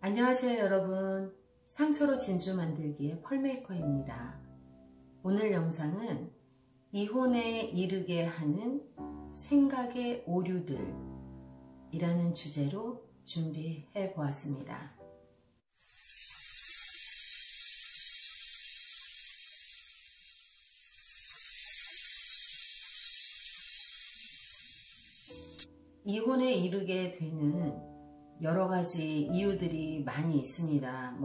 안녕하세요 여러분. 상처로 진주 만들기의 펄메이커입니다. 오늘 영상은 이혼에 이르게 하는 생각의 오류들 이라는 주제로 준비해 보았습니다. 이혼에 이르게 되는 여러 가지 이유들이 많이 있습니다.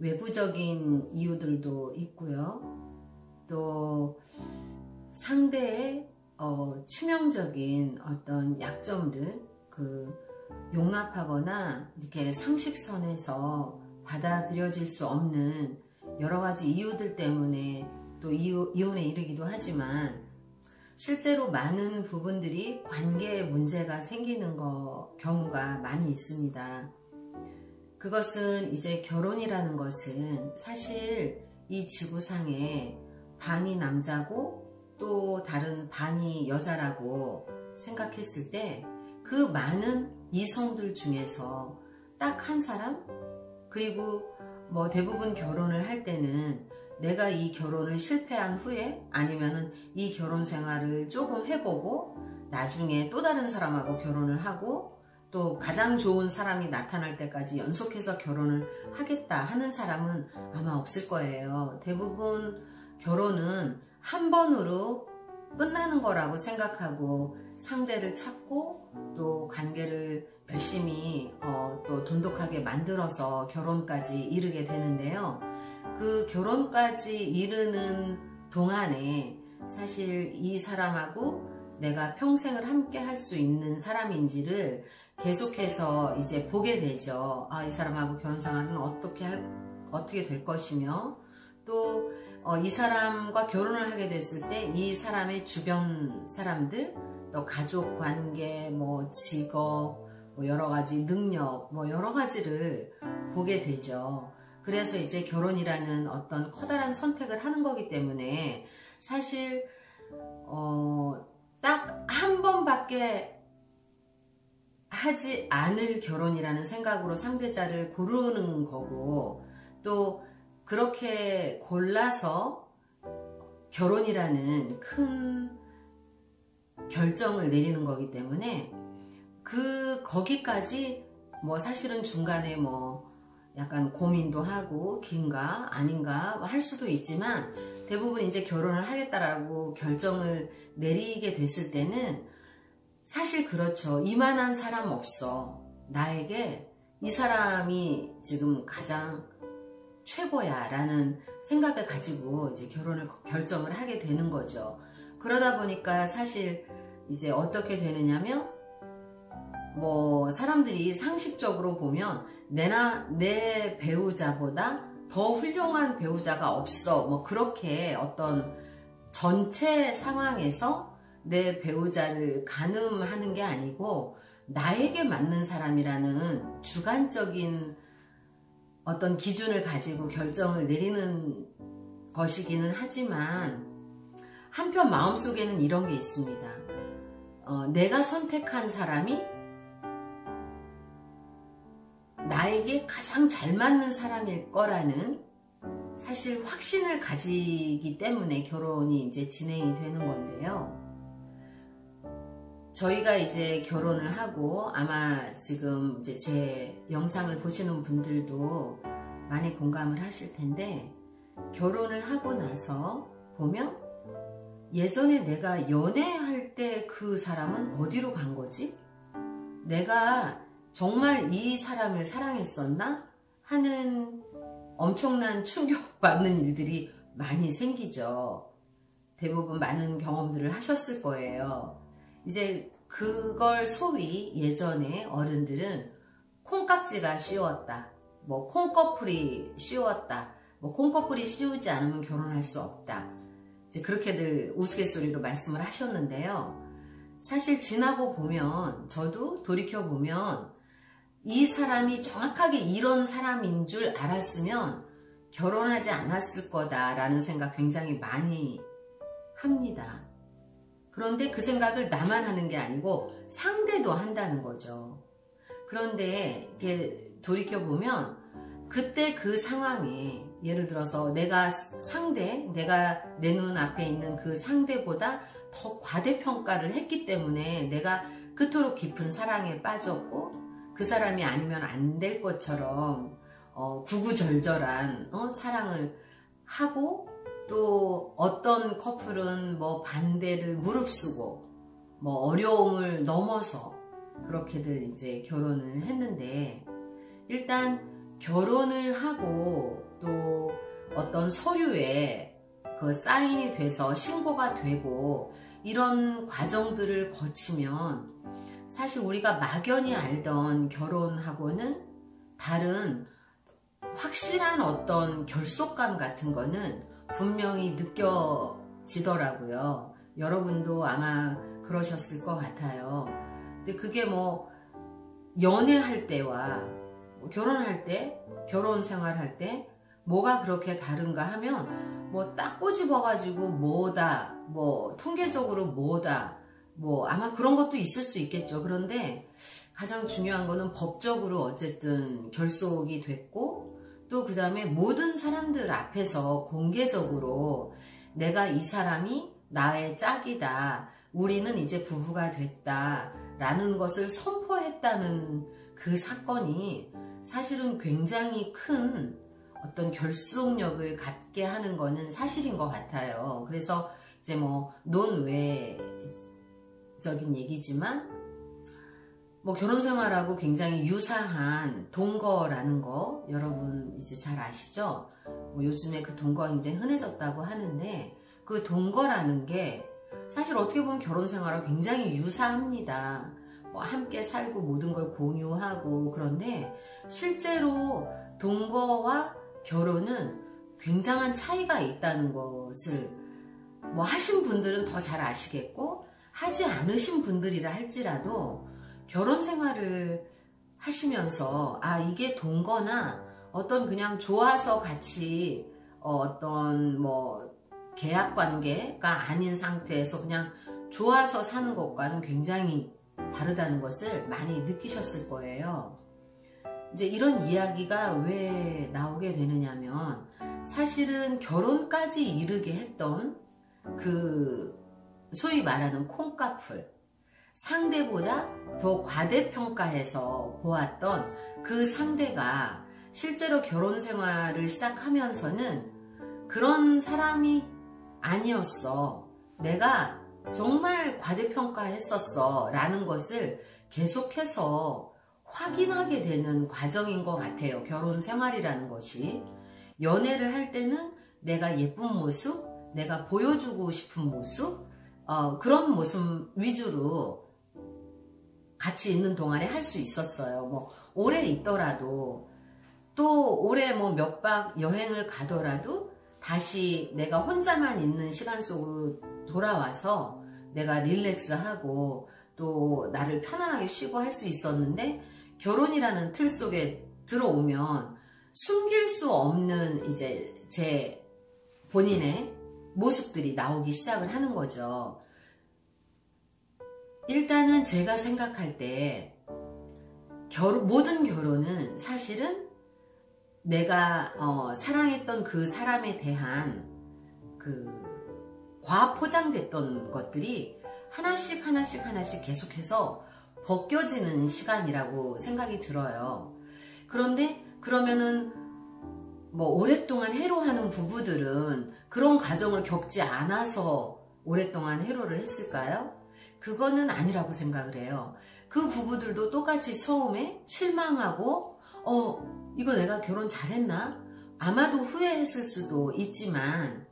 외부적인 이유들도 있고요. 또 상대의 치명적인 어떤 약점들 용납하거나 이렇게 상식선에서 받아들여질 수 없는 여러 가지 이유들 때문에 또 이혼에 이르기도 하지만 실제로 많은 부분들이 관계에 문제가 생기는 경우가 많이 있습니다. 그것은 이제 결혼이라는 것은 사실 이 지구상에 반이 남자고 또 다른 반이 여자라고 생각했을 때 그 많은 이성들 중에서 딱 한 사람, 그리고 대부분 결혼을 할 때는 내가 이 결혼을 실패한 후에 아니면은 이 결혼 생활을 조금 해보고 나중에 또 다른 사람하고 결혼을 하고 또 가장 좋은 사람이 나타날 때까지 연속해서 결혼을 하겠다 하는 사람은 아마 없을 거예요. 대부분 결혼은 한 번으로 끝나는 거라고 생각하고 상대를 찾고 또 관계를 열심히 또 돈독하게 만들어서 결혼까지 이르게 되는데요. 그 결혼까지 이르는 동안에 사실 이 사람하고 내가 평생을 함께 할 수 있는 사람인지를 계속해서 이제 보게 되죠. 이 사람하고 결혼 생활은 어떻게 될 것이며 또 이 사람과 결혼을 하게 됐을 때 이 사람의 주변 사람들, 또 가족 관계, 직업, 여러 가지 능력, 여러 가지를 보게 되죠. 그래서 이제 결혼이라는 어떤 커다란 선택을 하는 거기 때문에 사실 딱 한 번밖에 하지 않을 결혼이라는 생각으로 상대자를 고르는 거고, 또 그렇게 골라서 결혼이라는 큰 결정을 내리는 거기 때문에 거기까지 사실은 중간에 약간 고민도 하고 긴가 아닌가 할 수도 있지만 대부분 이제 결혼을 하겠다라고 결정을 내리게 됐을 때는 사실 그렇죠. 이만한 사람 없어. 나에게 이 사람이 지금 가장 최고야 라는 생각을 가지고 이제 결정을 하게 되는 거죠. 그러다 보니까 사실 이제 어떻게 되느냐면 사람들이 상식적으로 보면 내 배우자보다 더 훌륭한 배우자가 없어, 그렇게 어떤 전체 상황에서 내 배우자를 가늠하는 게 아니고 나에게 맞는 사람이라는 주관적인 어떤 기준을 가지고 결정을 내리는 것이기는 하지만 한편 마음속에는 이런 게 있습니다. 내가 선택한 사람이 나에게 가장 잘 맞는 사람일 거라는 사실 확신을 가지기 때문에 결혼이 이제 진행이 되는 건데요. 저희가 이제 결혼을 하고 아마 지금 이제 제 영상을 보시는 분들도 많이 공감을 하실 텐데, 결혼을 하고 나서 보면 예전에 내가 연애할 때 그 사람은 어디로 간 거지? 내가 정말 이 사람을 사랑했었나? 하는 엄청난 충격받는 일들이 많이 생기죠. 대부분 많은 경험들을 하셨을 거예요. 이제 그걸 소위 예전에 어른들은 콩깍지가 씌웠다, 콩꺼풀이 씌웠다, 콩꺼풀이 씌우지 않으면 결혼할 수 없다, 이제 그렇게들 우스갯소리로 말씀을 하셨는데요. 사실 지나고 보면, 저도 돌이켜보면 이 사람이 정확하게 이런 사람인 줄 알았으면 결혼하지 않았을 거다라는 생각 굉장히 많이 합니다. 그런데 그 생각을 나만 하는 게 아니고 상대도 한다는 거죠. 그런데 이게 돌이켜보면 그때 그 상황에 예를 들어서 내가 내 눈앞에 있는 그 상대보다 더 과대평가를 했기 때문에 내가 그토록 깊은 사랑에 빠졌고 그 사람이 아니면 안 될 것처럼 구구절절한 사랑을 하고, 또 어떤 커플은 뭐 반대를 무릅쓰고 뭐 어려움을 넘어서 그렇게들 이제 결혼을 했는데, 일단 결혼을 하고 또 어떤 서류에 그 사인이 돼서 신고가 되고 이런 과정들을 거치면 사실 우리가 막연히 알던 결혼하고는 다른 확실한 어떤 결속감 같은 거는 분명히 느껴지더라고요. 여러분도 아마 그러셨을 것 같아요. 근데 그게 뭐 연애할 때와 결혼할 때, 결혼 생활할 때 뭐가 그렇게 다른가 하면 뭐 딱 꼬집어가지고 뭐다, 뭐 통계적으로 뭐다, 뭐 아마 그런 것도 있을 수 있겠죠. 그런데 가장 중요한 거는 법적으로 어쨌든 결속이 됐고, 또 그 다음에 모든 사람들 앞에서 공개적으로 내가 이 사람이 나의 짝이다, 우리는 이제 부부가 됐다 라는 것을 선포했다는 그 사건이 사실은 굉장히 큰 어떤 결속력을 갖게 하는 거는 사실인 것 같아요. 그래서 이제 뭐 논외적인 얘기지만 뭐 결혼 생활하고 굉장히 유사한 동거라는 거 여러분 이제 잘 아시죠? 뭐 요즘에 그 동거가 굉장히 흔해졌다고 하는데, 그 동거라는 게 사실 어떻게 보면 결혼 생활하고 굉장히 유사합니다. 뭐 함께 살고 모든 걸 공유하고, 그런데 실제로 동거와 결혼은 굉장한 차이가 있다는 것을 뭐 하신 분들은 더 잘 아시겠고, 하지 않으신 분들이라 할지라도 결혼 생활을 하시면서 이게 동거나 어떤 그냥 좋아서 같이 어떤 뭐 계약 관계가 아닌 상태에서 그냥 좋아서 사는 것과는 굉장히 다르다는 것을 많이 느끼셨을 거예요. 이제 이런 이야기가 왜 나오게 되느냐면, 사실은 결혼까지 이르게 했던 그 소위 말하는 콩카풀, 상대보다 더 과대평가해서 보았던 그 상대가 실제로 결혼 생활을 시작하면서는 그런 사람이 아니었어, 내가 정말 과대평가했었어 라는 것을 계속해서 확인하게 되는 과정인 것 같아요. 결혼 생활이라는 것이. 연애를 할 때는 내가 예쁜 모습, 내가 보여주고 싶은 모습, 그런 모습 위주로 같이 있는 동안에 할 수 있었어요. 뭐 오래 있더라도, 또 오래 뭐 몇 박 여행을 가더라도 다시 내가 혼자만 있는 시간 속으로 돌아와서 내가 릴렉스하고 또 나를 편안하게 쉬고 할 수 있었는데, 결혼이라는 틀 속에 들어오면 숨길 수 없는 이제 제 본인의 모습들이 나오기 시작을 하는 거죠. 일단은 제가 생각할 때 모든 결혼은 사실은 내가 사랑했던 그 사람에 대한 그 과포장됐던 것들이 하나씩 계속해서 벗겨지는 시간이라고 생각이 들어요. 그런데 그러면은 뭐 오랫동안 해로하는 부부들은 그런 과정을 겪지 않아서 오랫동안 해로를 했을까요? 그거는 아니라고 생각을 해요. 그 부부들도 똑같이 처음에 실망하고 이거 내가 결혼 잘했나? 아마도 후회했을 수도 있지만,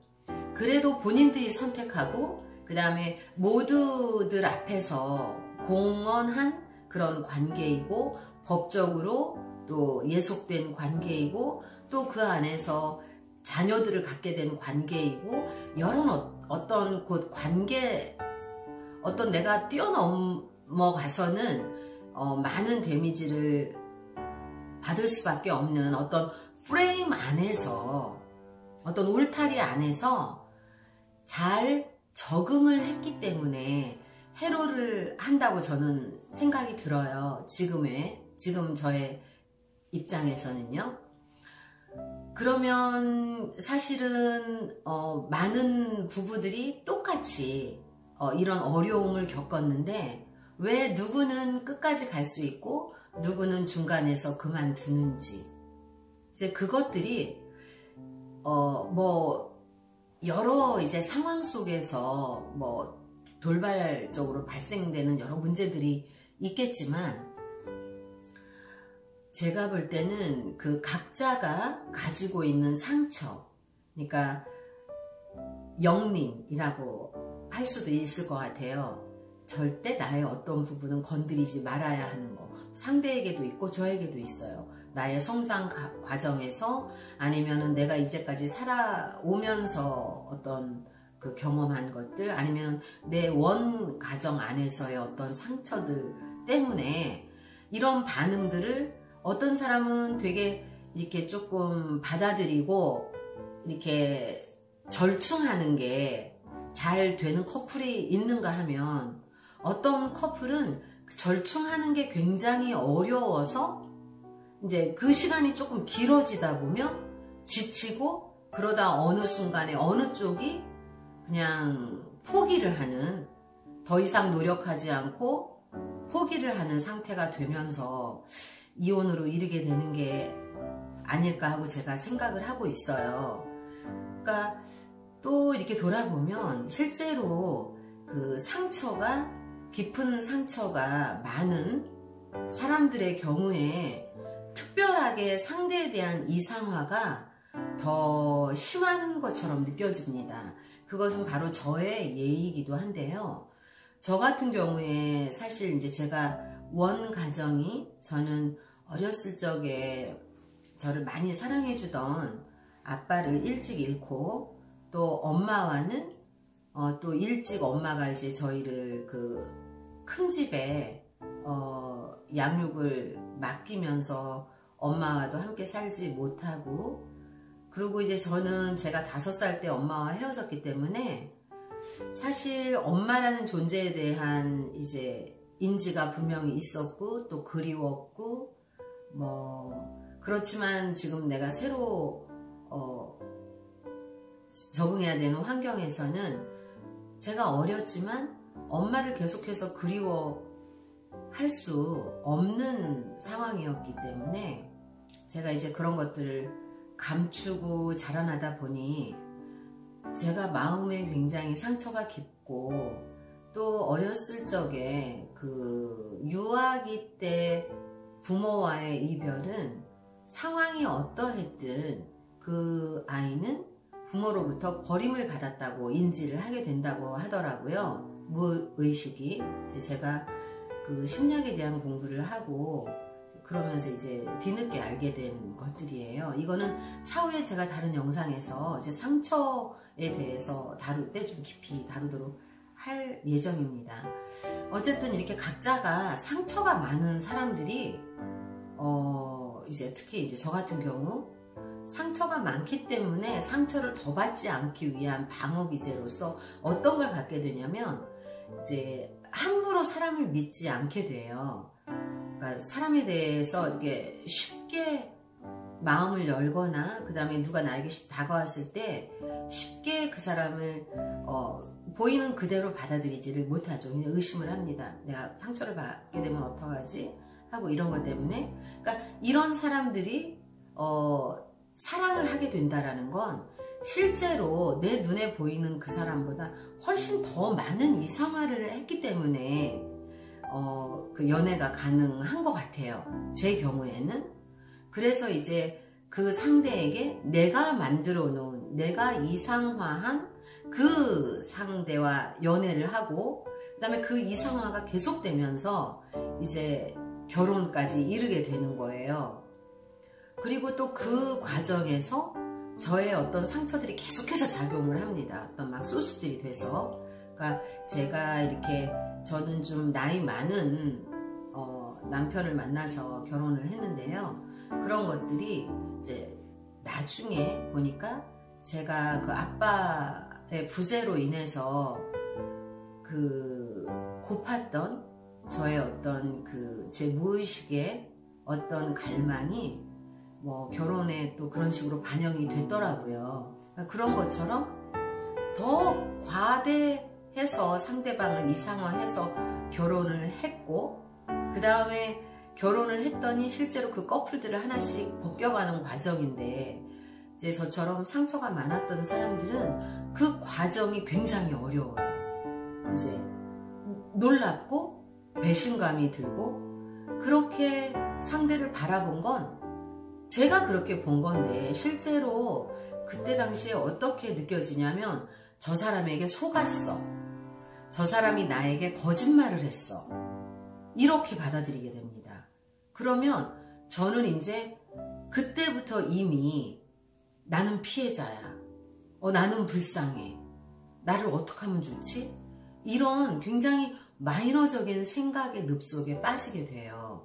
그래도 본인들이 선택하고 그 다음에 모두들 앞에서 공언한 그런 관계이고, 법적으로 또 예속된 관계이고, 또 그 안에서 자녀들을 갖게 된 관계이고, 여러 어떤 그 관계, 어떤 내가 뛰어넘어가서는 많은 데미지를 받을 수밖에 없는 어떤 프레임 안에서, 어떤 울타리 안에서 잘 적응을 했기 때문에 해로를 한다고 저는 생각이 들어요. 지금 저의 입장에서는요. 그러면 사실은 많은 부부들이 똑같이 이런 어려움을 겪었는데 왜 누구는 끝까지 갈 수 있고 누구는 중간에서 그만두는지, 이제 그것들이 뭐 여러 이제 상황 속에서 뭐 돌발적으로 발생되는 여러 문제들이 있겠지만, 제가 볼 때는 그 각자가 가지고 있는 상처, 그러니까 영린이라고 할 수도 있을 것 같아요. 절대 나의 어떤 부분은 건드리지 말아야 하는 거, 상대에게도 있고 저에게도 있어요. 나의 성장 과정에서, 아니면은 내가 이제까지 살아오면서 어떤 그 경험한 것들, 아니면 내 원 가정 안에서의 어떤 상처들 때문에 이런 반응들을 어떤 사람은 되게 이렇게 조금 받아들이고 이렇게 절충하는 게 잘 되는 커플이 있는가 하면, 어떤 커플은 절충하는 게 굉장히 어려워서 이제 그 시간이 조금 길어지다 보면 지치고, 그러다 어느 순간에 어느 쪽이 그냥 포기를 하는, 더 이상 노력하지 않고 포기를 하는 상태가 되면서 이혼으로 이르게 되는 게 아닐까 하고 제가 생각을 하고 있어요. 그러니까 또 이렇게 돌아보면 실제로 그 상처가, 깊은 상처가 많은 사람들의 경우에 특별하게 상대에 대한 이상화가 더 심한 것처럼 느껴집니다. 그것은 바로 저의 예이기도 한데요. 저 같은 경우에 사실 이제 제가 원 가정이, 저는 어렸을 적에 저를 많이 사랑해주던 아빠를 일찍 잃고, 또 엄마와는 또 일찍 엄마가 이제 저희를 그 큰 집에 양육을 맡기면서 엄마와도 함께 살지 못하고, 그리고 이제 저는 제가 5살 때 엄마와 헤어졌기 때문에 사실 엄마라는 존재에 대한 이제 인지가 분명히 있었고, 또 그리웠고, 뭐 그렇지만 지금 내가 새로 적응해야 되는 환경에서는 제가 어렸지만 엄마를 계속해서 그리워할 수 없는 상황이었기 때문에, 제가 이제 그런 것들을 감추고 자라나다 보니 제가 마음에 굉장히 상처가 깊고, 또 어렸을 적에 그 유아기 때 부모와의 이별은 상황이 어떠했든 그 아이는 부모로부터 버림을 받았다고 인지를 하게 된다고 하더라고요. 무의식이. 제가 그 심리학에 대한 공부를 하고 그러면서 이제 뒤늦게 알게 된 것들이에요. 이거는 차후에 제가 다른 영상에서 이제 상처에 대해서 다룰 때 좀 깊이 다루도록 할 예정입니다. 어쨌든 이렇게 각자가 상처가 많은 사람들이 이제 특히 이제 저 같은 경우 상처가 많기 때문에 상처를 더 받지 않기 위한 방어 기제로서 어떤 걸 갖게 되냐면, 이제 함부로 사람을 믿지 않게 돼요. 그러니까 사람에 대해서 이렇게 쉽게 마음을 열거나, 그 다음에 누가 나에게 다가왔을 때 쉽게 그 사람을 보이는 그대로 받아들이지를 못하죠. 그냥 의심을 합니다. 내가 상처를 받게 되면 어떡하지? 하고 이런 것 때문에. 그러니까 이런 사람들이 사랑을 하게 된다라는 건 실제로 내 눈에 보이는 그 사람보다 훨씬 더 많은 이상화를 했기 때문에 그 연애가 가능한 것 같아요. 제 경우에는. 그래서 이제 그 상대에게 내가 만들어 놓은, 내가 이상화한 그 상대와 연애를 하고, 그 다음에 그 이상화가 계속되면서 이제 결혼까지 이르게 되는 거예요. 그리고 또 그 과정에서 저의 어떤 상처들이 계속해서 작용을 합니다. 어떤 막 소스들이 돼서. 그러니까 제가 이렇게, 저는 좀 나이 많은 남편을 만나서 결혼을 했는데요. 그런 것들이 이제 나중에 보니까 제가 그 아빠의 부재로 인해서 그 고팠던 저의 어떤 그 제 무의식의 어떤 갈망이 뭐 결혼에 또 그런 식으로 반영이 됐더라고요. 그러니까 그런 것처럼 더 과대해서 상대방을 이상화해서 결혼을 했고, 그 다음에 결혼을 했더니 실제로 그 커플들을 하나씩 벗겨가는 과정인데, 이제 저처럼 상처가 많았던 사람들은 그 과정이 굉장히 어려워요. 이제 놀랍고 배신감이 들고, 그렇게 상대를 바라본 건 제가 그렇게 본 건데, 실제로 그때 당시에 어떻게 느껴지냐면, 저 사람에게 속았어, 저 사람이 나에게 거짓말을 했어, 이렇게 받아들이게 됩니다. 그러면 저는 이제 그때부터 이미 나는 피해자야, 나는 불쌍해, 나를 어떻게 하면 좋지? 이런 굉장히 마이너적인 생각의 늪속에 빠지게 돼요.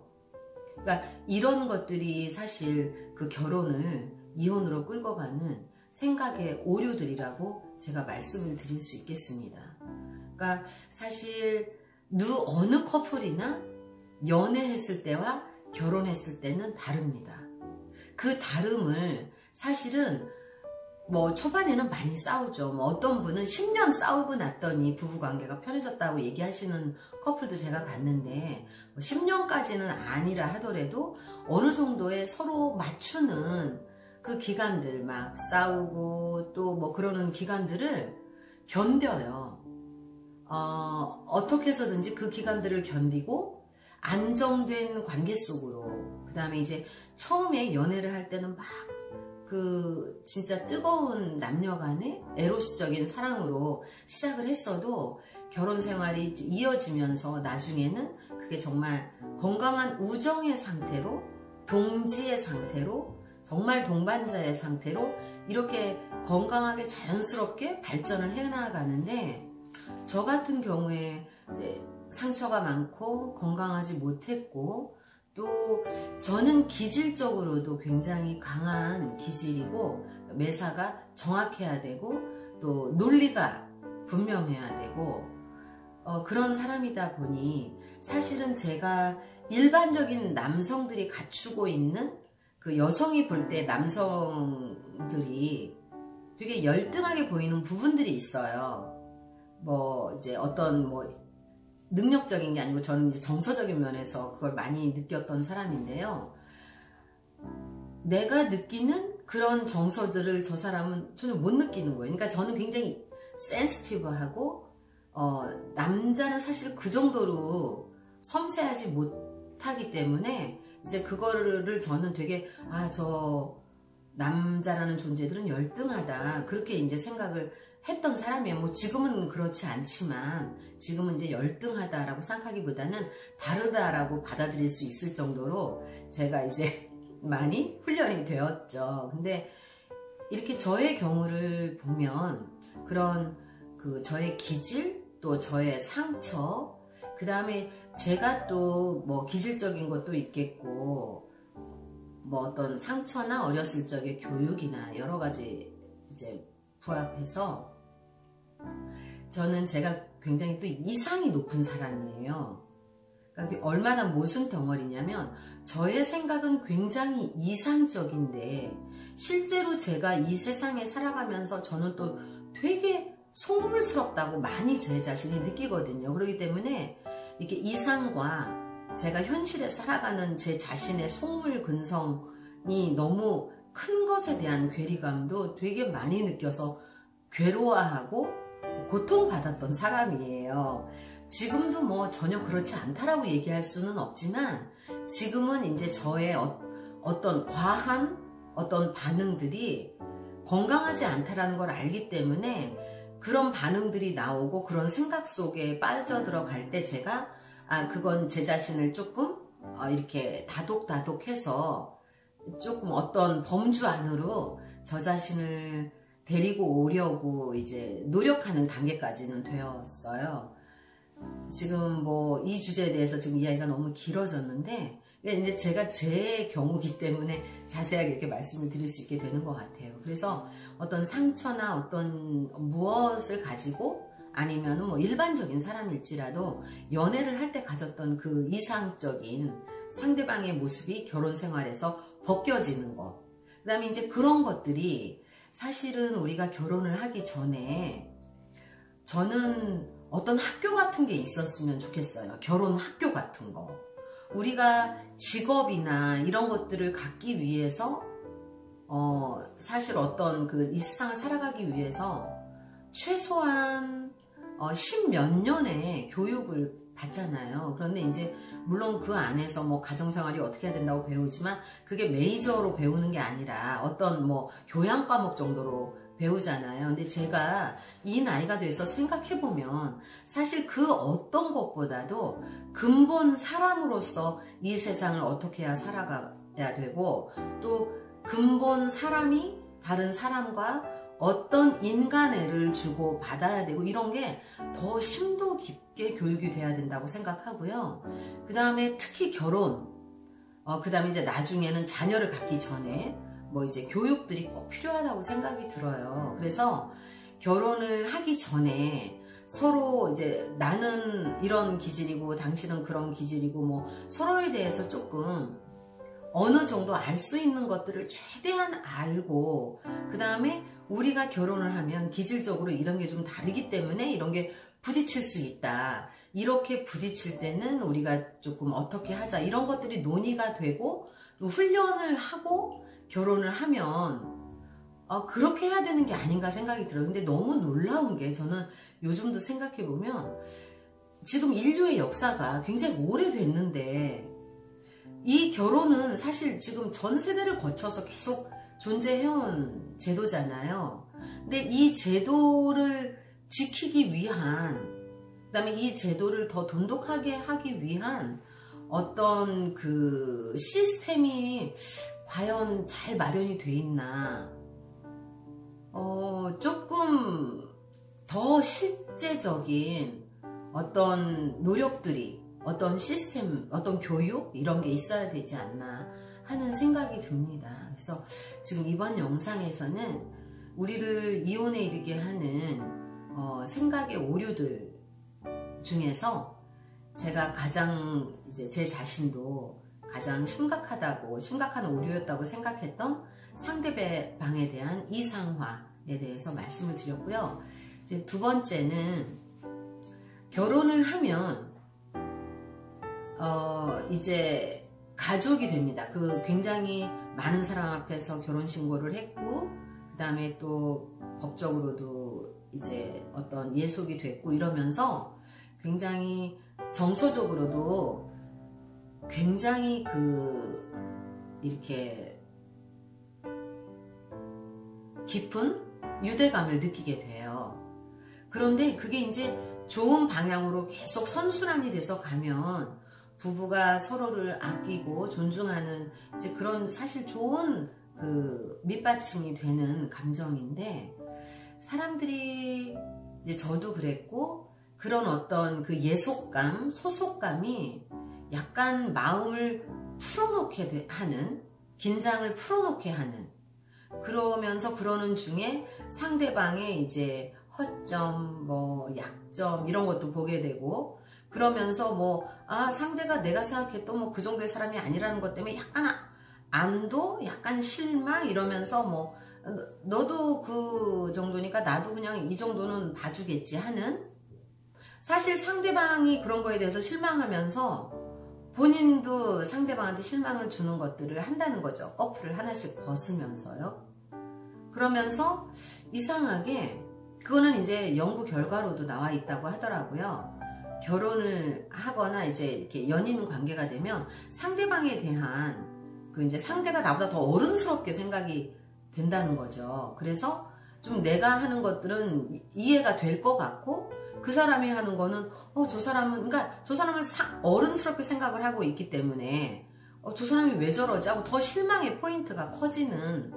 그러니까 이런 것들이 사실 그 결혼을 이혼으로 끌고 가는 생각의 오류들이라고 제가 말씀을 드릴 수 있겠습니다. 그러니까 사실 어느 커플이나 연애했을 때와 결혼했을 때는 다릅니다. 그 다름을 사실은 뭐 초반에는 많이 싸우죠. 뭐 어떤 분은 10년 싸우고 났더니 부부관계가 편해졌다고 얘기하시는 커플도 제가 봤는데, 10년까지는 아니라 하더라도 어느 정도의 서로 맞추는 그 기간들, 막 싸우고 또 뭐 그러는 기간들을 견뎌요. 어떻게 해서든지 그 기간들을 견디고 안정된 관계 속으로, 그 다음에 이제 처음에 연애를 할 때는 막 그 진짜 뜨거운 남녀간의 에로스적인 사랑으로 시작을 했어도 결혼 생활이 이어지면서 나중에는 그게 정말 건강한 우정의 상태로, 동지의 상태로, 정말 동반자의 상태로 이렇게 건강하게 자연스럽게 발전을 해나가는데, 저 같은 경우에 이제 상처가 많고 건강하지 못했고, 또 저는 기질적으로도 굉장히 강한 기질이고, 매사가 정확해야 되고 또 논리가 분명해야 되고, 그런 사람이다 보니 사실은 제가 일반적인 남성들이 갖추고 있는 그 여성이 볼 때 남성들이 되게 열등하게 보이는 부분들이 있어요. 뭐 이제 어떤 뭐 능력적인 게 아니고 저는 이제 정서적인 면에서 그걸 많이 느꼈던 사람인데요. 내가 느끼는 그런 정서들을 저 사람은 전혀 못 느끼는 거예요. 그러니까 저는 굉장히 센시티브하고, 남자는 사실 그 정도로 섬세하지 못하기 때문에 이제 그거를 저는 되게 저 남자라는 존재들은 열등하다, 그렇게 이제 생각을 했던 사람이에요. 뭐 지금은 그렇지 않지만 지금은 이제 열등하다라고 생각하기보다는 다르다라고 받아들일 수 있을 정도로 제가 이제 많이 훈련이 되었죠. 근데 이렇게 저의 경우를 보면 그런 그 저의 기질, 또 저의 상처, 그 다음에 제가 또 뭐 기질적인 것도 있겠고, 뭐 어떤 상처나 어렸을 적의 교육이나 여러 가지 이제 부합해서 저는 제가 굉장히 또 이상이 높은 사람이에요. 그러니까 얼마나 모순 덩어리냐면, 저의 생각은 굉장히 이상적인데 실제로 제가 이 세상에 살아가면서 저는 또 되게 속물스럽다고 많이 제 자신이 느끼거든요. 그렇기 때문에 이렇게 이상과 제가 현실에 살아가는 제 자신의 속물 근성이 너무 큰 것에 대한 괴리감도 되게 많이 느껴서 괴로워하고 고통받았던 사람이에요. 지금도 뭐 전혀 그렇지 않다라고 얘기할 수는 없지만, 지금은 이제 저의 어떤 과한 어떤 반응들이 건강하지 않다라는 걸 알기 때문에 그런 반응들이 나오고 그런 생각 속에 빠져들어갈 때 제가 그건 제 자신을 조금 이렇게 다독다독해서 조금 어떤 범주 안으로 저 자신을 데리고 오려고 이제 노력하는 단계까지는 되었어요. 지금 뭐 이 주제에 대해서 지금 이야기가 너무 길어졌는데, 이제 제가 제 경우기 때문에 자세하게 이렇게 말씀을 드릴 수 있게 되는 것 같아요. 그래서 어떤 상처나 어떤 무엇을 가지고, 아니면 뭐 일반적인 사람일지라도 연애를 할 때 가졌던 그 이상적인 상대방의 모습이 결혼 생활에서 벗겨지는 것. 그 다음에 이제 그런 것들이 사실은 우리가 결혼을 하기 전에 저는 어떤 학교 같은 게 있었으면 좋겠어요. 결혼 학교 같은 거. 우리가 직업이나 이런 것들을 갖기 위해서 사실 어떤 이 세상을 살아가기 위해서 최소한 10몇 년의 교육을 받잖아요. 그런데 이제 물론 그 안에서 뭐 가정생활이 어떻게 해야 된다고 배우지만 그게 메이저로 배우는 게 아니라 어떤 뭐 교양 과목 정도로 배우잖아요. 근데 제가 이 나이가 돼서 생각해보면 사실 그 어떤 것보다도 근본 사람으로서 이 세상을 어떻게 해야 살아가야 되고 또 근본 사람이 다른 사람과 어떤 인간애를 주고 받아야 되고 이런 게 더 심도 깊게 교육이 돼야 된다고 생각하고요. 그 다음에 특히 결혼, 그 다음에 이제 나중에는 자녀를 갖기 전에 뭐 이제 교육들이 꼭 필요하다고 생각이 들어요. 그래서 결혼을 하기 전에 서로 이제 나는 이런 기질이고 당신은 그런 기질이고 뭐 서로에 대해서 조금 어느 정도 알 수 있는 것들을 최대한 알고 그 다음에 우리가 결혼을 하면 기질적으로 이런 게 좀 다르기 때문에 이런 게 부딪힐 수 있다. 이렇게 부딪힐 때는 우리가 조금 어떻게 하자. 이런 것들이 논의가 되고 훈련을 하고 결혼을 하면 그렇게 해야 되는 게 아닌가 생각이 들어요. 근데 너무 놀라운 게 저는 요즘도 생각해보면 지금 인류의 역사가 굉장히 오래됐는데 이 결혼은 사실 지금 전 세대를 거쳐서 계속 존재해온 제도잖아요. 근데 이 제도를 지키기 위한, 그 다음에 이 제도를 더 돈독하게 하기 위한 어떤 그 시스템이 과연 잘 마련이 돼 있나. 조금 더 실제적인 어떤 노력들이, 어떤 시스템, 어떤 교육 이런 게 있어야 되지 않나 하는 생각이 듭니다. 그래서 지금 이번 영상에서는 우리를 이혼에 이르게 하는 생각의 오류들 중에서 제가 가장 이제 제 자신도 가장 심각한 오류였다고 생각했던 상대방에 대한 이상화에 대해서 말씀을 드렸고요. 이제 두 번째는 결혼을 하면 이제 가족이 됩니다. 굉장히 많은 사람 앞에서 결혼신고를 했고 그 다음에 또 법적으로도 이제 어떤 예속이 됐고 이러면서 굉장히 정서적으로도 굉장히 이렇게 깊은 유대감을 느끼게 돼요. 그런데 그게 이제 좋은 방향으로 계속 선순환이 돼서 가면 부부가 서로를 아끼고 존중하는 이제 그런 사실 좋은 밑받침이 되는 감정인데 사람들이 이제 저도 그랬고 그런 어떤 예속감, 소속감이 약간 마음을 풀어놓게 하는 긴장을 풀어놓게 하는 그러면서 그러는 중에 상대방의 이제 허점, 뭐 약점 이런 것도 보게 되고 그러면서 상대가 내가 생각했던 그 정도의 사람이 아니라는 것 때문에 약간 안도, 약간 실망 이러면서 너도 그 정도니까 나도 그냥 이 정도는 봐주겠지 하는 사실 상대방이 그런 거에 대해서 실망하면서 본인도 상대방한테 실망을 주는 것들을 한다는 거죠. 커플을 하나씩 벗으면서요. 그러면서 이상하게 그거는 이제 연구 결과로도 나와 있다고 하더라고요. 결혼을 하거나 이제 이렇게 연인 관계가 되면 상대방에 대한 이제 상대가 나보다 더 어른스럽게 생각이 된다는 거죠. 그래서 좀 내가 하는 것들은 이해가 될 것 같고 그 사람이 하는 거는 저 사람은 그러니까 저 사람을 어른스럽게 생각을 하고 있기 때문에 저 사람이 왜 저러지 하고 더 실망의 포인트가 커지는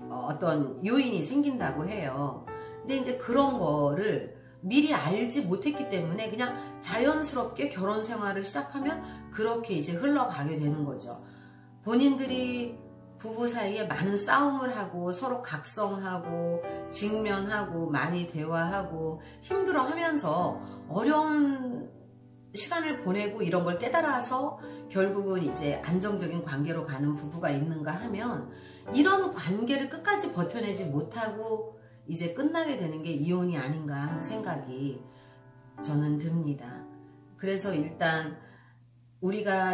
어떤 요인이 생긴다고 해요. 근데 이제 그런 거를 미리 알지 못했기 때문에 그냥 자연스럽게 결혼 생활을 시작하면 그렇게 이제 흘러가게 되는 거죠. 본인들이 부부 사이에 많은 싸움을 하고 서로 각성하고 직면하고 많이 대화하고 힘들어하면서 어려운 시간을 보내고 이런 걸 깨달아서 결국은 이제 안정적인 관계로 가는 부부가 있는가 하면 이런 관계를 끝까지 버텨내지 못하고 이제 끝나게 되는 게 이혼이 아닌가 하는 생각이 저는 듭니다. 그래서 일단 우리가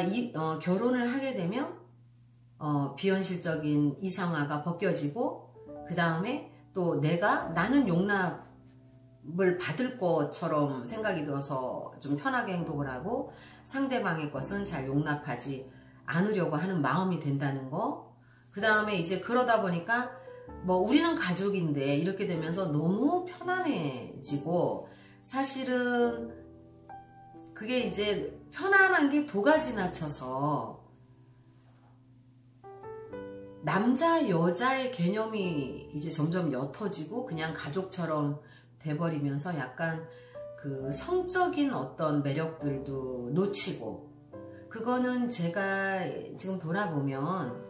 결혼을 하게 되면 비현실적인 이상화가 벗겨지고 그 다음에 또 나는 용납을 받을 것처럼 생각이 들어서 좀 편하게 행동을 하고 상대방의 것은 잘 용납하지 않으려고 하는 마음이 된다는 거. 그 다음에 이제 그러다 보니까 뭐 우리는 가족인데 이렇게 되면서 너무 편안해지고 사실은 그게 이제 편안한 게 도가 지나쳐서 남자 여자의 개념이 이제 점점 옅어지고 그냥 가족처럼 돼버리면서 약간 그 성적인 어떤 매력들도 놓치고, 그거는 제가 지금 돌아보면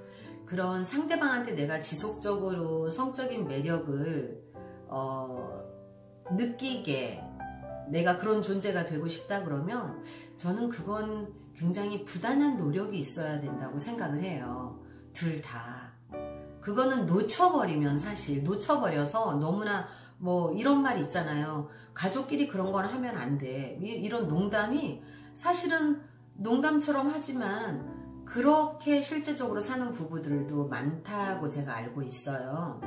그런 상대방한테 내가 지속적으로 성적인 매력을 느끼게 내가 그런 존재가 되고 싶다 그러면 저는 그건 굉장히 부단한 노력이 있어야 된다고 생각을 해요. 둘 다. 그거는 놓쳐버리면, 사실 놓쳐버려서 너무나 뭐 이런 말이 있잖아요. 가족끼리 그런 건 하면 안 돼. 이런 농담이 사실은 농담처럼 하지만 그렇게 실제적으로 사는 부부들도 많다고 제가 알고 있어요.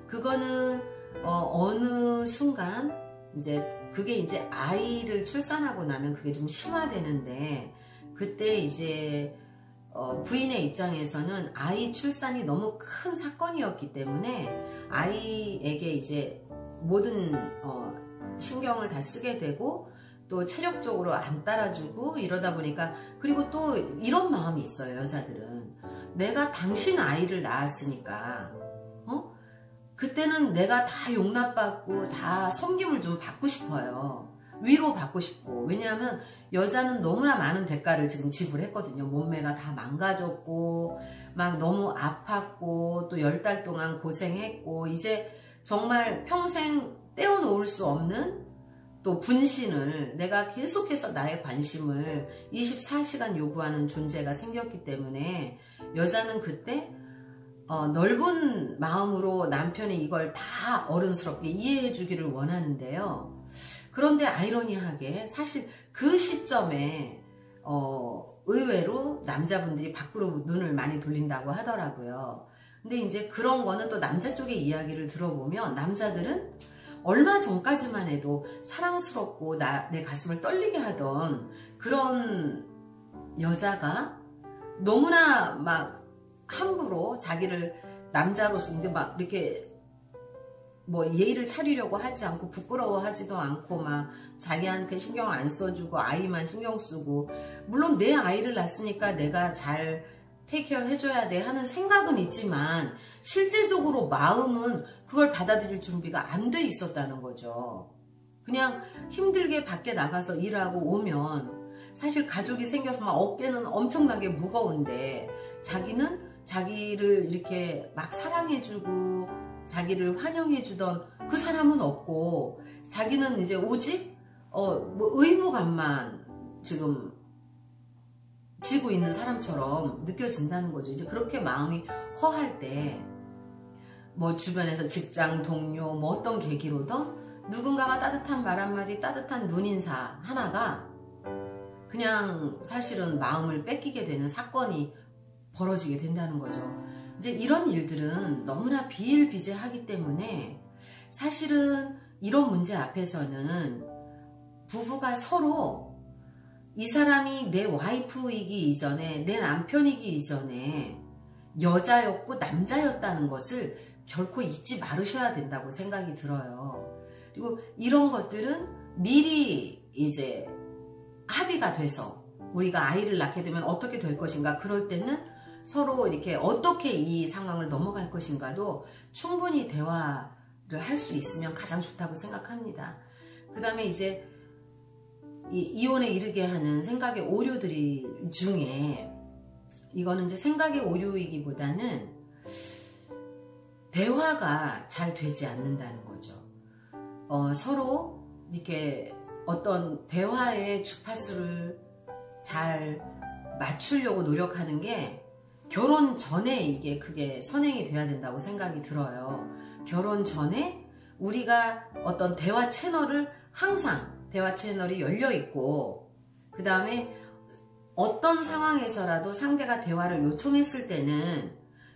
그거는 어느 순간 이제 그게 이제 아이를 출산하고 나면 그게 좀 심화되는데, 그때 이제 부인의 입장에서는 아이 출산이 너무 큰 사건이었기 때문에 아이에게 이제 모든 신경을 다 쓰게 되고 또 체력적으로 안 따라주고 이러다 보니까, 그리고 또 이런 마음이 있어요. 여자들은 내가 당신 아이를 낳았으니까 그때는 내가 다 용납받고 다 섬김을 좀 받고 싶어요. 위로받고 싶고. 왜냐하면 여자는 너무나 많은 대가를 지금 지불했거든요. 몸매가 다 망가졌고 막 너무 아팠고 또 10달 동안 고생했고 이제 정말 평생 떼어놓을 수 없는 또 분신을, 내가 계속해서 나의 관심을 24시간 요구하는 존재가 생겼기 때문에 여자는 그때 넓은 마음으로 남편이 이걸 다 어른스럽게 이해해 주기를 원하는데요. 그런데 아이러니하게 사실 그 시점에 의외로 남자분들이 밖으로 눈을 많이 돌린다고 하더라고요. 근데 이제 그런 거는 또 남자 쪽의 이야기를 들어보면 남자들은 얼마 전까지만 해도 사랑스럽고 내 가슴을 떨리게 하던 그런 여자가 너무나 막 함부로 자기를 남자로서 이제 막 이렇게 뭐 예의를 차리려고 하지 않고 부끄러워하지도 않고 막 자기한테 신경 안 써주고 아이만 신경 쓰고, 물론 내 아이를 낳았으니까 내가 잘 테이크케어 해줘야 돼 하는 생각은 있지만 실제적으로 마음은 그걸 받아들일 준비가 안 돼 있었다는 거죠. 그냥 힘들게 밖에 나가서 일하고 오면 사실 가족이 생겨서 막 어깨는 엄청나게 무거운데 자기는 자기를 이렇게 막 사랑해주고 자기를 환영해주던 그 사람은 없고, 자기는 이제 오직 뭐 의무감만 지금 지고 있는 사람처럼 느껴진다는 거죠. 이제 그렇게 마음이 허할 때 뭐 주변에서 직장 동료 뭐 어떤 계기로든 누군가가 따뜻한 말 한마디, 따뜻한 눈인사 하나가 그냥 사실은 마음을 뺏기게 되는 사건이 벌어지게 된다는 거죠. 이제 이런 일들은 너무나 비일비재하기 때문에 사실은 이런 문제 앞에서는 부부가 서로 이 사람이 내 와이프이기 이전에, 내 남편이기 이전에 여자였고 남자였다는 것을 결코 잊지 말으셔야 된다고 생각이 들어요. 그리고 이런 것들은 미리 이제 합의가 돼서 우리가 아이를 낳게 되면 어떻게 될 것인가, 그럴 때는 서로 이렇게 어떻게 이 상황을 넘어갈 것인가도 충분히 대화를 할 수 있으면 가장 좋다고 생각합니다. 그 다음에 이제 이혼에 이르게 하는 생각의 오류들이 중에, 이거는 이제 생각의 오류이기보다는 대화가 잘 되지 않는다는 거죠. 서로 이렇게 어떤 대화의 주파수를 잘 맞추려고 노력하는 게 결혼 전에 이게 그게 선행이 돼야 된다고 생각이 들어요. 결혼 전에 우리가 어떤 대화 채널을 항상 대화 채널이 열려 있고, 그 다음에 어떤 상황에서라도 상대가 대화를 요청했을 때는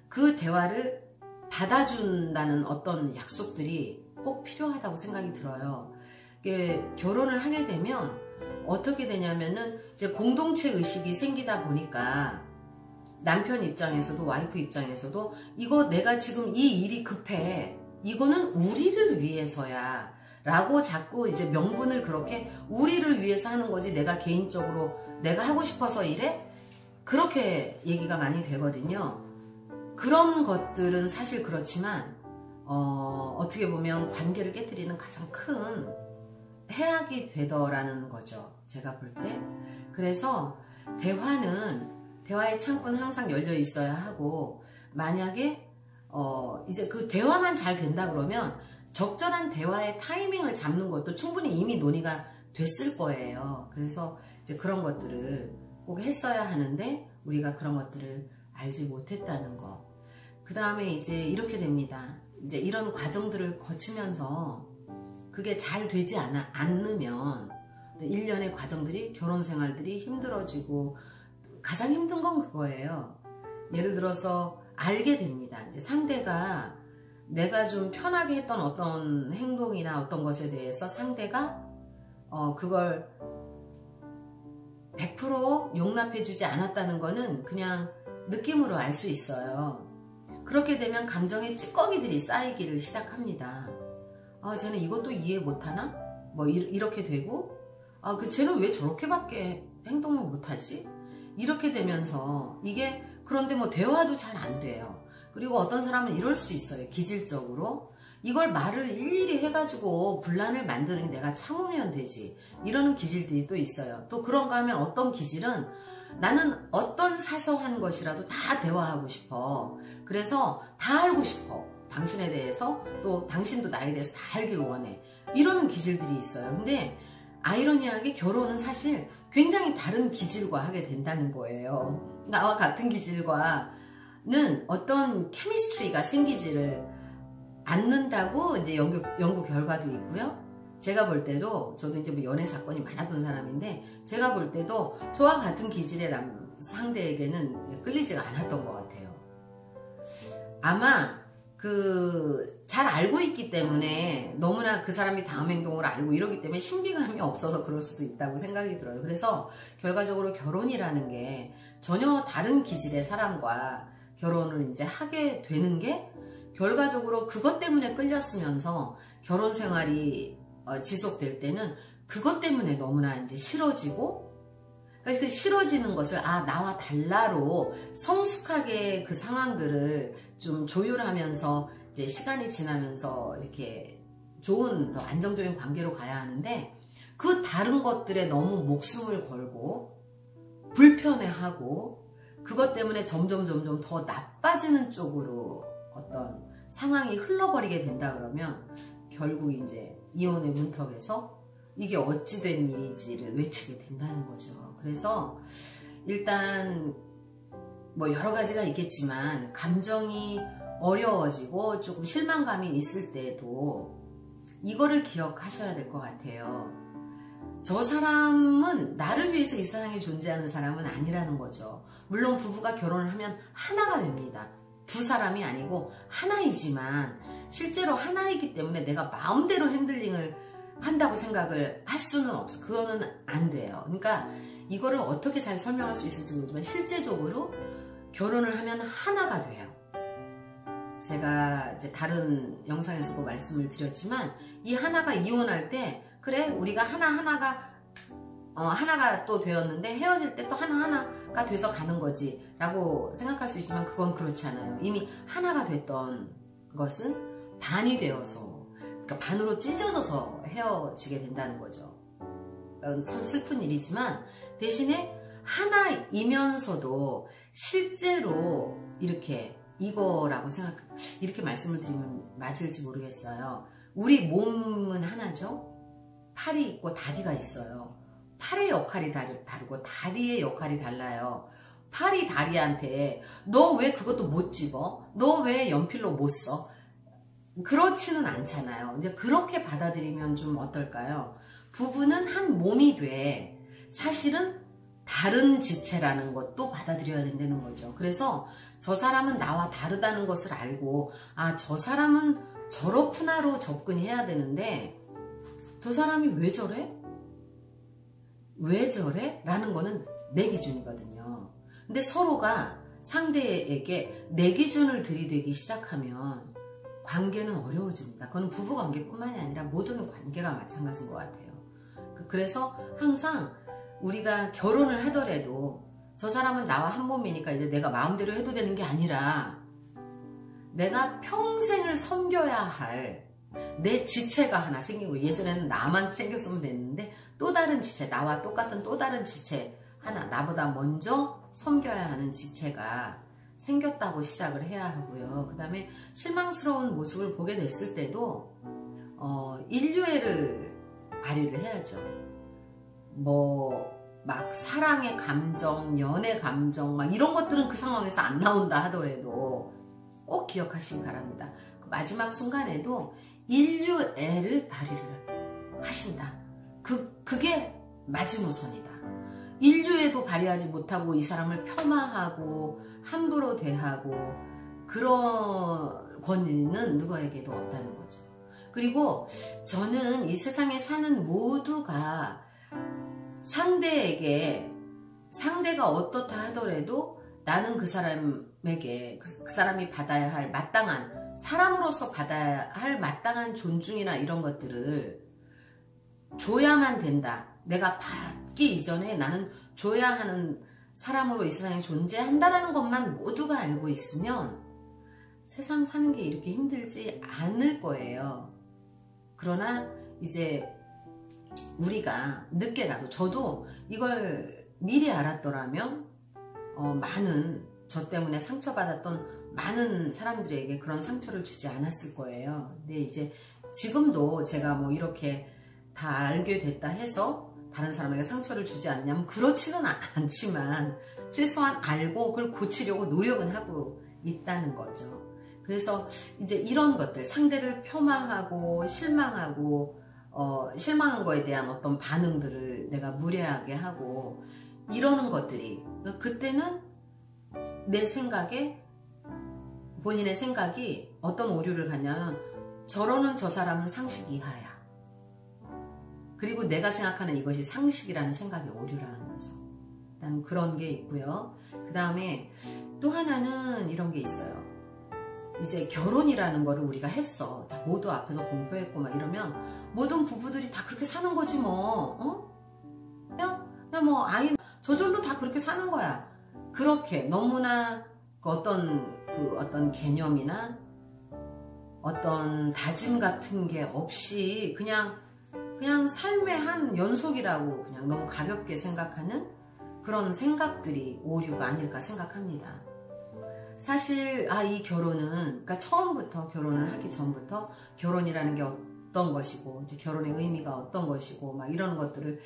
그 대화를 받아준다는 어떤 약속들이 꼭 필요하다고 생각이 들어요. 이게 결혼을 하게 되면 어떻게 되냐면은 이제 공동체 의식이 생기다 보니까 남편 입장에서도 와이프 입장에서도 이거 내가 지금 이 일이 급해, 이거는 우리를 위해서야 라고 자꾸 이제 명분을 그렇게 우리를 위해서 하는 거지 내가 개인적으로 내가 하고 싶어서 이래? 그렇게 얘기가 많이 되거든요. 그런 것들은 사실 그렇지만 어떻게 보면 관계를 깨트리는 가장 큰 해악이 되더라는 거죠. 제가 볼 때. 그래서 대화의 창구는 항상 열려 있어야 하고, 만약에 이제 그 대화만 잘 된다 그러면 적절한 대화의 타이밍을 잡는 것도 충분히 이미 논의가 됐을 거예요. 그래서 이제 그런 것들을 꼭 했어야 하는데 우리가 그런 것들을 알지 못했다는 거. 그 다음에 이제 이렇게 됩니다. 이제 이런 과정들을 거치면서 그게 잘 되지 않으면 일련의 과정들이, 결혼 생활들이 힘들어지고, 가장 힘든 건 그거예요. 예를 들어서 알게 됩니다. 이제 상대가 내가 좀 편하게 했던 어떤 행동이나 어떤 것에 대해서 상대가 그걸 100% 용납해주지 않았다는 거는 그냥 느낌으로 알 수 있어요. 그렇게 되면 감정의 찌꺼기들이 쌓이기를 시작합니다. 쟤는 이것도 이해 못하나? 뭐 이렇게 되고, 쟤는 왜 저렇게밖에 행동을 못하지? 이렇게 되면서 이게, 그런데 뭐 대화도 잘 안 돼요. 그리고 어떤 사람은 이럴 수 있어요. 기질적으로. 이걸 말을 일일이 해가지고 분란을 만드는 내가 참으면 되지. 이러는 기질들이 또 있어요. 또 그런가 하면 어떤 기질은 나는 어떤 사소한 것이라도 다 대화하고 싶어. 그래서 다 알고 싶어. 당신에 대해서, 또 당신도 나에 대해서 다 알길 원해. 이러는 기질들이 있어요. 근데 아이러니하게 결혼은 사실 굉장히 다른 기질과 하게 된다는 거예요. 나와 같은 기질과는 어떤 케미스트리가 생기지를 않는다고 이제 연구 결과도 있고요. 제가 볼 때도, 저도 이제 뭐 연애 사건이 많았던 사람인데, 제가 볼 때도 저와 같은 기질의 상대에게는 끌리지가 않았던 것 같아요. 아마 잘 알고 있기 때문에, 너무나 그 사람이 다음 행동을 알고 이러기 때문에 신비감이 없어서 그럴 수도 있다고 생각이 들어요. 그래서 결과적으로 결혼이라는 게 전혀 다른 기질의 사람과 결혼을 이제 하게 되는 게, 결과적으로 그것 때문에 끌렸으면서 결혼 생활이 지속될 때는 그것 때문에 너무나 이제 싫어지고, 그러니까 그 싫어지는 것을 나와 달라로 성숙하게 그 상황들을 좀 조율하면서 이제 시간이 지나면서 이렇게 좋은 더 안정적인 관계로 가야 하는데, 그 다른 것들에 너무 목숨을 걸고 불편해하고 그것 때문에 점점 더 나빠지는 쪽으로 어떤 상황이 흘러버리게 된다 그러면 결국 이제 이혼의 문턱에서 이게 어찌된 일인지를 외치게 된다는 거죠. 그래서 일단 뭐 여러 가지가 있겠지만 감정이 어려워지고 조금 실망감이 있을 때도 이거를 기억하셔야 될 것 같아요. 저 사람은 나를 위해서 이 세상에 존재하는 사람은 아니라는 거죠. 물론 부부가 결혼을 하면 하나가 됩니다. 두 사람이 아니고 하나이지만 실제로 하나이기 때문에 내가 마음대로 핸들링을 한다고 생각을 할 수는 없어. 그거는 안 돼요. 그러니까 이거를 어떻게 잘 설명할 수 있을지 모르지만 실제적으로 결혼을 하면 하나가 돼요. 제가 이제 다른 영상에서도 말씀을 드렸지만 이 하나가 이혼할 때 그래 우리가 하나가 또 되었는데 헤어질 때 또 하나가 돼서 가는 거지 라고 생각할 수 있지만 그건 그렇지 않아요. 이미 하나가 됐던 것은 반이 되어서, 그러니까 반으로 찢어져서 헤어지게 된다는 거죠. 참 슬픈 일이지만 대신에 하나이면서도 실제로 이거라고 이렇게 말씀을 드리면 맞을지 모르겠어요. 우리 몸은 하나죠. 팔이 있고 다리가 있어요. 팔의 역할이 다르고 다리의 역할이 달라요. 팔이 다리한테 너 왜 그것도 못 집어? 너 왜 연필로 못 써? 그렇지는 않잖아요. 이제 그렇게 받아들이면 좀 어떨까요? 부부는 한 몸이 돼. 사실은 다른 지체라는 것도 받아들여야 된다는 거죠. 그래서 저 사람은 나와 다르다는 것을 알고 아, 저 사람은 저렇구나로 접근해야 되는데 저 사람이 왜 저래? 왜 저래? 라는 거는 내 기준이거든요. 근데 서로가 상대에게 내 기준을 들이대기 시작하면 관계는 어려워집니다. 그건 부부관계뿐만이 아니라 모든 관계가 마찬가지인 것 같아요. 그래서 항상 우리가 결혼을 하더라도 저 사람은 나와 한 몸이니까 이제 내가 마음대로 해도 되는 게 아니라 내가 평생을 섬겨야 할 내 지체가 하나 생기고 예전에는 나만 생겼으면 됐는데 또 다른 지체, 나와 똑같은 또 다른 지체 하나, 나보다 먼저 섬겨야 하는 지체가 생겼다고 시작을 해야 하고요. 그 다음에 실망스러운 모습을 보게 됐을 때도 인류애를 발휘를 해야죠. 막 사랑의 감정, 연애 감정 막 이런 것들은 그 상황에서 안 나온다 하더라도 꼭 기억하시기 바랍니다. 그 마지막 순간에도 인류애를 발휘를 하신다. 그게 마지노선이다. 인류애도 발휘하지 못하고 이 사람을 폄하하고 함부로 대하고 그런 권위는 누구에게도 없다는 거죠. 그리고 저는 이 세상에 사는 모두가 상대가 어떻다 하더라도 나는 그 사람에게 그 사람이 받아야 할 마땅한 사람으로서 받아야 할 마땅한 존중이나 이런 것들을 줘야만 된다. 내가 받기 이전에 나는 줘야 하는 사람으로 이 세상에 존재한다라는 것만 모두가 알고 있으면 세상 사는 게 이렇게 힘들지 않을 거예요. 그러나 이제 우리가 늦게라도 저도 이걸 미리 알았더라면 많은 저 때문에 상처받았던 많은 사람들에게 그런 상처를 주지 않았을 거예요. 근데 이제 지금도 제가 뭐 이렇게 다 알게 됐다 해서 다른 사람에게 상처를 주지 않냐면 그렇지는 않지만 최소한 알고 그걸 고치려고 노력은 하고 있다는 거죠. 그래서 이제 이런 것들 상대를 폄하하고 실망하고 실망한 거에 대한 어떤 반응들을 내가 무례하게 하고 이러는 것들이 그때는 내 생각에 본인의 생각이 어떤 오류를 갖냐면 저러는 저 사람은 상식 이하야. 그리고 내가 생각하는 이것이 상식이라는 생각이 오류라는 거죠. 일단 그런 게 있고요. 그 다음에 또 하나는 이런 게 있어요. 이제 결혼이라는 거를 우리가 했어. 자, 모두 앞에서 공표했고 막 이러면 모든 부부들이 다 그렇게 사는 거지 뭐. 그냥 뭐 아이 저절로 다 그렇게 사는 거야. 그렇게 너무나 어떤 개념이나 어떤 다짐 같은 게 없이 그냥 삶의 한 연속이라고 그냥 너무 가볍게 생각하는 그런 생각들이 오류가 아닐까 생각합니다. 사실 이 결혼은 그러니까 처음부터 결혼을 하기 전부터 결혼이라는 게 어떤 것이고 이제 결혼의 의미가 어떤 것이고 막 이런 것들을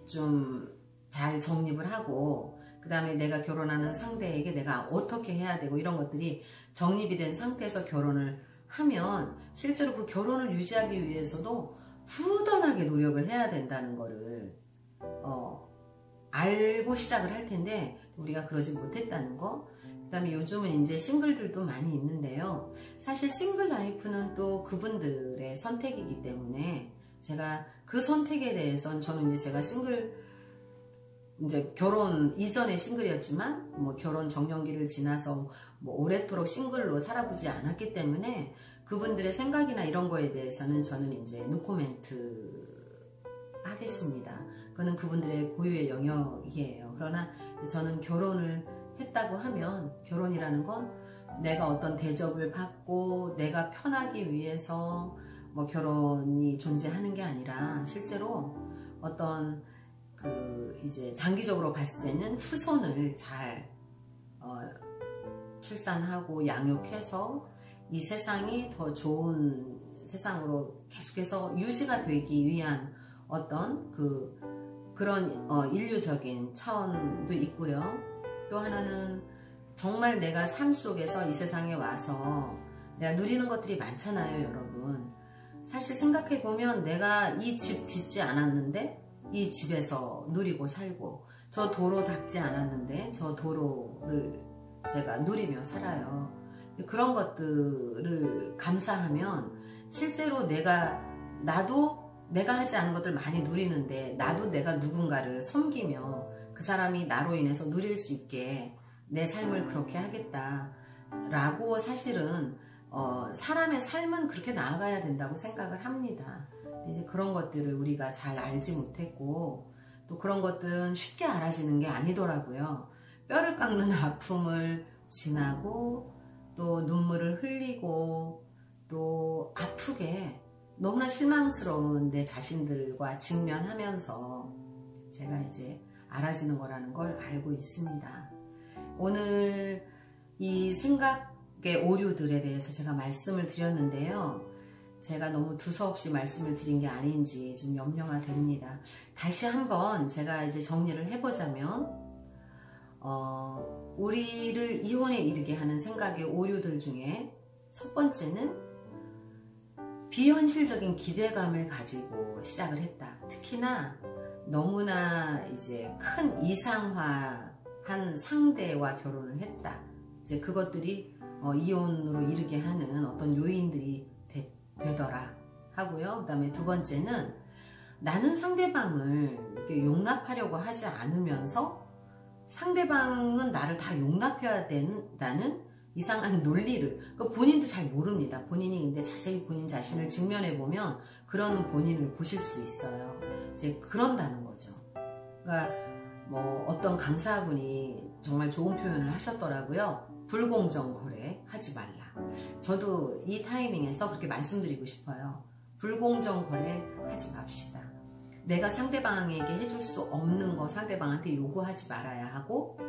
좀 잘 정립을 하고 그 다음에 내가 결혼하는 상대에게 내가 어떻게 해야 되고 이런 것들이 정립이 된 상태에서 결혼을 하면 실제로 그 결혼을 유지하기 위해서도 부단하게 노력을 해야 된다는 거를 알고 시작을 할 텐데 우리가 그러지 못했다는 거. 그 다음에 요즘은 이제 싱글들도 많이 있는데요. 사실 싱글 라이프는 또 그분들의 선택이기 때문에 제가 그 선택에 대해서는 저는 이제 제가 이제 결혼 이전에 싱글이었지만 뭐 결혼 정년기를 지나서 뭐 오래도록 싱글로 살아보지 않았기 때문에 그분들의 생각이나 이런 거에 대해서는 저는 이제 노코멘트 하겠습니다. 그거는 그분들의 고유의 영역이에요. 그러나 저는 결혼을 했다고 하면 결혼이라는 건 내가 어떤 대접을 받고 내가 편하기 위해서 뭐 결혼이 존재하는 게 아니라 실제로 어떤 이제 장기적으로 봤을 때는 후손을 잘 출산하고 양육해서 이 세상이 더 좋은 세상으로 계속해서 유지가 되기 위한 어떤 그런 인류적인 차원도 있고요. 또 하나는 정말 내가 삶 속에서 이 세상에 와서 내가 누리는 것들이 많잖아요, 여러분. 사실 생각해보면 내가 이 집 짓지 않았는데 이 집에서 누리고 살고, 저 도로 닦지 않았는데 저 도로를 제가 누리며 살아요. 그런 것들을 감사하면 실제로 나도 내가 하지 않은 것들 많이 누리는데, 나도 내가 누군가를 섬기며 그 사람이 나로 인해서 누릴 수 있게 내 삶을 그렇게 하겠다라고, 사실은 사람의 삶은 그렇게 나아가야 된다고 생각을 합니다. 이제 그런 것들을 우리가 잘 알지 못했고, 또 그런 것들은 쉽게 알아지는 게 아니더라고요. 뼈를 깎는 아픔을 지나고, 또 눈물을 흘리고, 또 아프게 너무나 실망스러운 내 자신들과 직면하면서 제가 이제 알아지는 거라는 걸 알고 있습니다. 오늘 이 생각의 오류들에 대해서 제가 말씀을 드렸는데요. 제가 너무 두서없이 말씀을 드린 게 아닌지 좀 염려가 됩니다. 다시 한번 제가 이제 정리를 해보자면, 우리를 이혼에 이르게 하는 생각의 오류들 중에 첫 번째는 비현실적인 기대감을 가지고 시작을 했다. 특히나 너무나 이제 큰 이상화한 상대와 결혼을 했다. 이제 그것들이 이혼으로 이르게 하는 어떤 요인들이 되더라 하고요. 그 다음에 두 번째는 나는 상대방을 이렇게 용납하려고 하지 않으면서 상대방은 나를 다 용납해야 된다는 이상한 논리를, 본인도 잘 모릅니다. 본인이 근데 자세히 본인 자신을 직면해 보면 그러는 본인을 보실 수 있어요. 이제 그런다는 거죠. 그러니까 뭐 어떤 강사분이 정말 좋은 표현을 하셨더라고요. 불공정 거래 하지 말라. 저도 이 타이밍에서 그렇게 말씀드리고 싶어요. 불공정 거래 하지 맙시다. 내가 상대방에게 해줄 수 없는 거 상대방한테 요구하지 말아야 하고,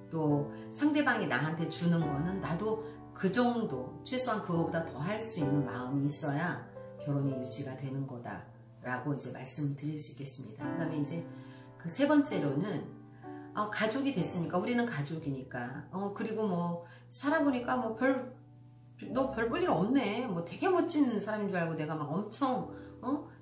또 상대방이 나한테 주는 거는 나도 그 정도, 최소한 그거보다 더 할 수 있는 마음이 있어야 결혼이 유지가 되는 거다 라고 이제 말씀드릴 수 있겠습니다. 그 다음에 이제 그 세 번째로는 가족이 됐으니까, 우리는 가족이니까, 그리고 뭐 살아보니까 뭐 너 별 볼 일 없네, 뭐 되게 멋진 사람인 줄 알고 내가 막 엄청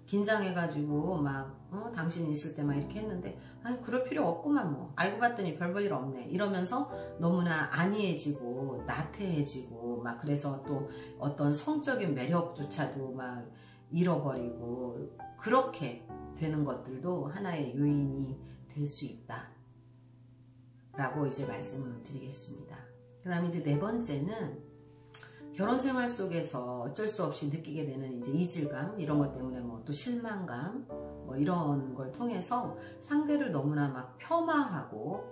긴장해가지고 막 당신이 있을 때 막 이렇게 했는데, 아니 그럴 필요 없구만, 뭐 알고 봤더니 별 볼 일 없네, 이러면서 너무나 안이해지고 나태해지고 막, 그래서 또 어떤 성적인 매력조차도 막 잃어버리고 그렇게 되는 것들도 하나의 요인이 될 수 있다 라고 이제 말씀을 드리겠습니다. 그 다음에 이제 네 번째는 결혼 생활 속에서 어쩔 수 없이 느끼게 되는 이제 이질감, 이런 것 때문에 뭐 또 실망감, 뭐 이런 걸 통해서 상대를 너무나 막 폄하하고,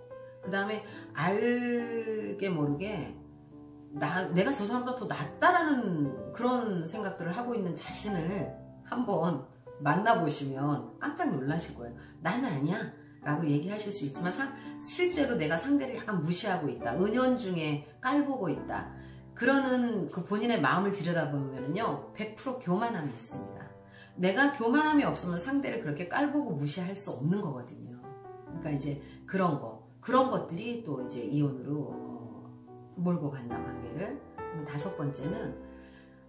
그 다음에 알게 모르게 내가 저 사람보다 더 낫다라는 그런 생각들을 하고 있는 자신을 한번 만나보시면 깜짝 놀라실 거예요. 난 아니야 라고 얘기하실 수 있지만 실제로 내가 상대를 약간 무시하고 있다, 은연중에 깔보고 있다, 그러는 그 본인의 마음을 들여다보면요 100% 교만함이 있습니다. 내가 교만함이 없으면 상대를 그렇게 깔보고 무시할 수 없는 거거든요. 그러니까 이제 그런 것들이 또 이제 이혼으로 몰고 간다, 관계를. 다섯 번째는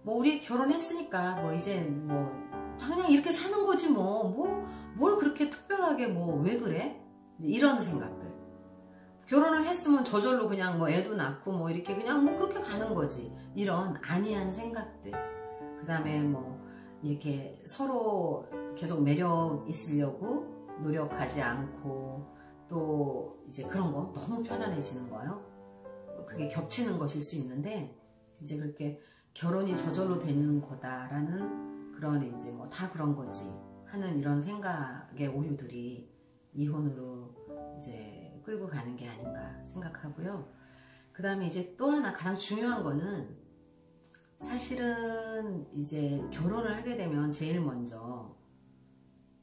뭐 우리 결혼했으니까 뭐 이제 뭐 그냥 이렇게 사는 거지, 뭘 그렇게 특별하게 뭐 왜 그래? 이런 생각들. 결혼을 했으면 저절로 그냥 뭐 애도 낳고 뭐 이렇게 그냥 뭐 그렇게 가는 거지, 이런 안이한 생각들. 그 다음에 뭐 이렇게 서로 계속 매력 있으려고 노력하지 않고, 또 이제 그런 거 너무 편안해지는 거예요. 그게 겹치는 것일 수 있는데, 이제 그렇게 결혼이 저절로 되는 거다라는 그런, 이제 뭐 다 그런 거지 하는 이런 생각의 오류들이 이혼으로 이제 끌고 가는 게 아닌가 생각하고요. 그 다음에 이제 또 하나 가장 중요한 거는, 사실은 이제 결혼을 하게 되면 제일 먼저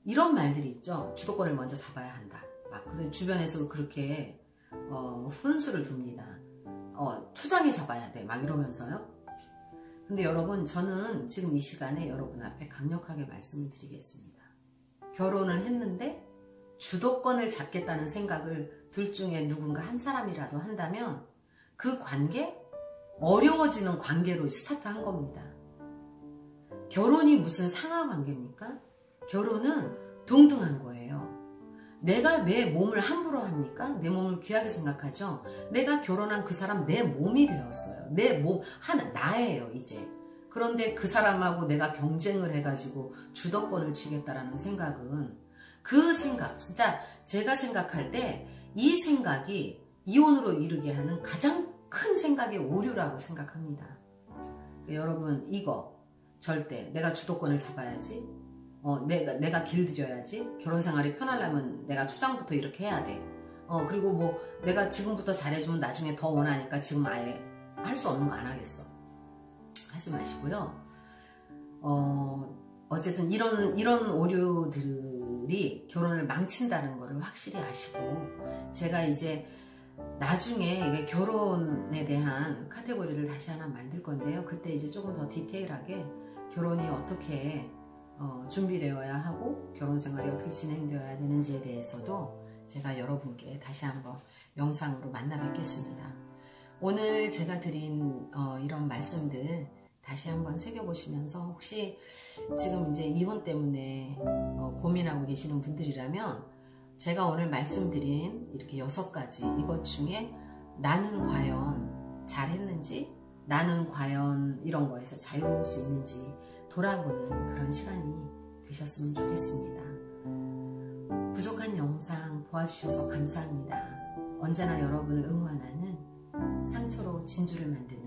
이런 말들이 있죠. 주도권을 먼저 잡아야 한다. 막 주변에서 그렇게 훈수를 둡니다. 초장에 잡아야 돼, 막 이러면서요. 근데 여러분, 저는 지금 이 시간에 여러분 앞에 강력하게 말씀을 드리겠습니다. 결혼을 했는데 주도권을 잡겠다는 생각을 둘 중에 누군가 한 사람이라도 한다면 그 관계, 어려워지는 관계로 스타트한 겁니다. 결혼이 무슨 상하 관계입니까? 결혼은 동등한 거예요. 내가 내 몸을 함부로 합니까? 내 몸을 귀하게 생각하죠? 내가 결혼한 그 사람 내 몸이 되었어요. 내 몸, 나예요, 이제. 그런데 그 사람하고 내가 경쟁을 해가지고 주도권을 쥐겠다라는 생각은 그 생각, 진짜 제가 생각할 때 이 생각이 이혼으로 이르게 하는 가장 큰 생각의 오류라고 생각합니다. 여러분, 이거 절대 내가 주도권을 잡아야지, 내가 길들여야지, 결혼 생활이 편하려면 내가 초장부터 이렇게 해야 돼, 그리고 뭐 내가 지금부터 잘해주면 나중에 더 원하니까 지금 아예 할 수 없는 거 안 하겠어, 하지 마시고요. 어쨌든 이런 오류들이 결혼을 망친다는 거를 확실히 아시고, 제가 이제 나중에 이게 결혼에 대한 카테고리를 다시 하나 만들 건데요. 그때 이제 조금 더 디테일하게 결혼이 어떻게 준비되어야 하고 결혼 생활이 어떻게 진행되어야 되는지에 대해서도 제가 여러분께 다시 한번 영상으로 만나 뵙겠습니다. 오늘 제가 드린 이런 말씀들 다시 한번 새겨보시면서 혹시 지금 이제 이혼 때문에 고민하고 계시는 분들이라면 제가 오늘 말씀드린 이렇게 6가지 이것 중에 나는 과연 잘했는지, 나는 과연 이런 거에서 자유로울 수 있는지 돌아보는 그런 시간이 되셨으면 좋겠습니다. 부족한 영상 보아주셔서 감사합니다. 언제나 여러분을 응원하는 상처로 진주를 만드는